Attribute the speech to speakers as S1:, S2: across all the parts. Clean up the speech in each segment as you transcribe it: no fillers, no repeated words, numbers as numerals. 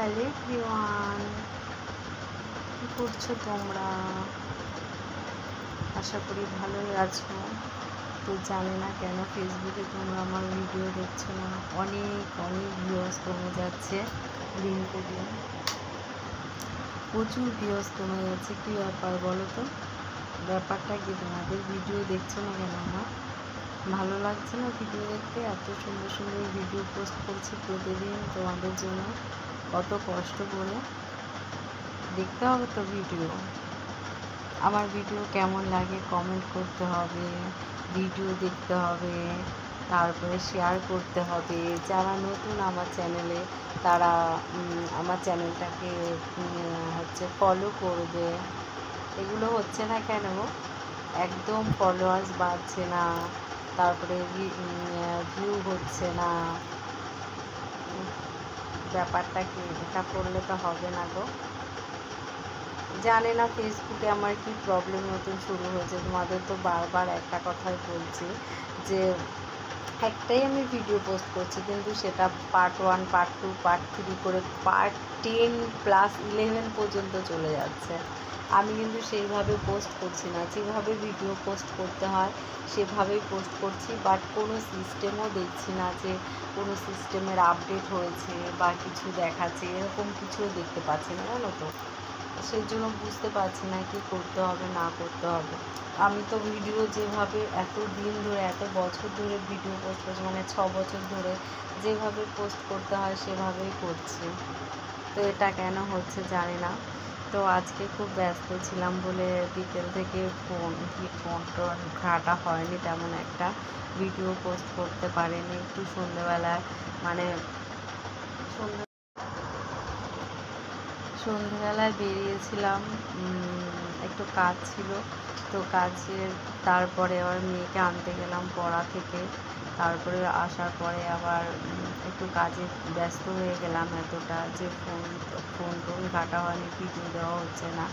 S1: Hello everyone, কী করছো তোমরা? আশা করি ভালোই আছো। তো জানি না কেন ফেসবুকে তোমরা আমার ভিডিও দেখছো না, অনেক ভিউয়ার্স কমে যাচ্ছে দিনকে দিন, প্রচুর ভিউয়ার্স কমে যাচ্ছে। কী ব্যাপার বলো তো? ব্যাপারটা কি? তোমাদের ভিডিও দেখছো না কেন? আমার ভালো লাগছে না ভিডিও দেখতে? এত সুন্দর সুন্দর ভিডিও পোস্ট করছি প্রতিদিন তোমাদের জন্য, কত কষ্ট করে। দেখতে হবে তো ভিডিও। আমার ভিডিও কেমন লাগে কমেন্ট করতে হবে, ভিডিও দেখতে হবে, তারপরে শেয়ার করতে হবে। যারা নতুন আমার চ্যানেলে তারা আমার চ্যানেলটাকে ফলো করবে। এগুলো হচ্ছে না কেন? একদম ফলোয়ার্স বাড়ছে না, তারপরে ভিউ হচ্ছে না। ব্যাপারটা কি? এটা করলে তো হবে না গো। জানি না ফেসবুকে আমার কি প্রবলেম নতুন শুরু হয়েছে। তোমাদের তো বারবার একটা কথাই বলছি যে একটাই আমি ভিডিও পোস্ট করছি, কিন্তু সেটা পার্ট 1, পার্ট 2, পার্ট 3 করে পার্ট 10 প্লাস 11 পর্যন্ত চলে যাচ্ছে। আমি কিন্তু সেইভাবে পোস্ট করছি না, যেভাবে ভিডিও পোস্ট করতে হয় সেভাবেই পোস্ট করছি। বাট কোনো সিস্টেমও দেখছি না যে কোনো সিস্টেমের আপডেট হয়েছে বা কিছু দেখাচ্ছে, এরকম কিছুও দেখতে পাচ্ছি না, জানো তো। সেই জন্য বুঝতে পারছি না কি করতে হবে না করতে হবে। আমি তো ভিডিও যেভাবে এত দিন ধরে, এত বছর ধরে ভিডিও পোস্ট করছি, মানে 6 বছর ধরে যেভাবে পোস্ট করতে হয় সেভাবেই করছি। তো এটা কেন হচ্ছে জানি না। তো আজকে খুব ব্যস্ত ছিলাম বলে বিকেল থেকে ফোন টোন ঘাটা হয়নি, তেমন একটা ভিডিও পোস্ট করতে পারিনি। একটু সন্ধ্যেবেলায় মানে সন্ধ্যেবেলায় বেরিয়েছিলাম, একটু কাজ ছিল। তো কাজের তারপরে আবার মেয়েকে আনতে গেলাম পড়া থেকে, তারপরে আসার পরে আবার একটু কাজে ব্যস্ত হয়ে গেলাম এতটা যে ফোন টোন ঘাটা হয়নি, ভিডিও দেওয়া হচ্ছে না।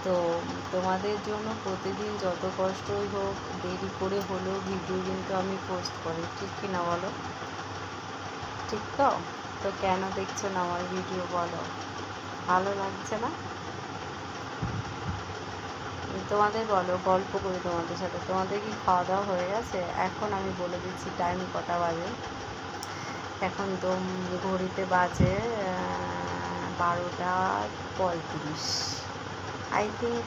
S1: তো তোমাদের জন্য প্রতিদিন যত কষ্টই হোক দেরি করে হলেও ভিডিও কিন্তু আমি পোস্ট করি, ঠিক কি না বলো? ঠিক তো? তো কেন দেখছো না আমার ভিডিও বলো? ভালো লাগছে না? তোমাদের বলো, গল্প করি তোমাদের সাথে। তোমাদের কি খাওয়া দাওয়া হয়ে গেছে? এখন আমি বলে দিচ্ছি টাইম কটা বাজে। এখন তো ঘড়িতে বাজে 12:35, আই থিঙ্ক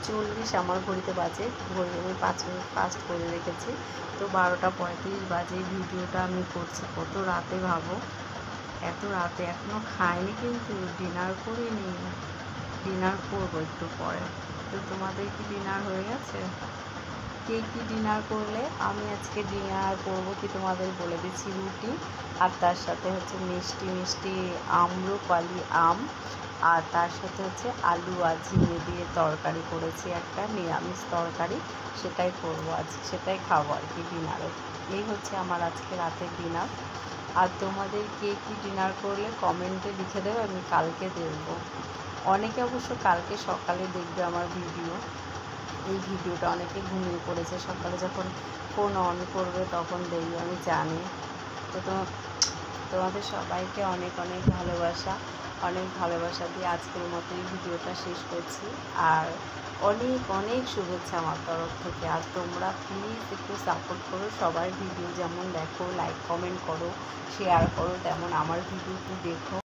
S1: 40 আমার ঘড়িতে বাজে। ঘড়ি আমি 5 মিনিট ফাস্ট করে রেখেছি। তো 12:35 বাজে ভিডিওটা আমি করছি, কত রাতে ভাবো। এত রাতে এখনও খাইনি, কিন্তু ডিনার করিনি, ডিনার করবো একটু পরে। তো তোমাদের কি ডিনার হয়ে গেছে? কে কি ডিনার করলে? আমি আজকে ডিনার করবো কি তোমাদের বলে দিচ্ছি, রুটি আর তার সাথে মিষ্টি মিষ্টি আম্রপালি আম, আর তার সাথে আলু আর ঝিঙে দিয়ে তরকারি করেছি, একটা নিরামিষ তরকারি। সেটাই করবো আজ, সেটাই খাবো আর কি ডিনারে। এই হচ্ছে আমার আজকে রাতের ডিনার। আর তোমাদের কে কী ডিনার করলে কমেন্টে লিখে দেবে, আমি কালকে দেখবো। অনেকে অবশ্য কালকে সকালে দেখবে আমার ভিডিও। এই ভিডিওটা অনেকে ঘুমিয়ে পড়েছে, সকালে যখন ফোন অন করবে তখন দেখবে, আমি জানি। তো তোমাদের সবাইকে অনেক অনেক ভালোবাসা, অনেক ভালোবাসা দিয়ে আজকের মতো এই ভিডিওটা শেষ করছি। আর অনেক অনেক শুভেচ্ছা আমার তরফ থেকে। আর তোমরা প্লিজ একটু সাপোর্ট করো, সবাই ভিডিও যেমন দেখো, লাইক কমেন্ট করো, শেয়ার করো, তেমন আমার ভিডিওটি দেখো।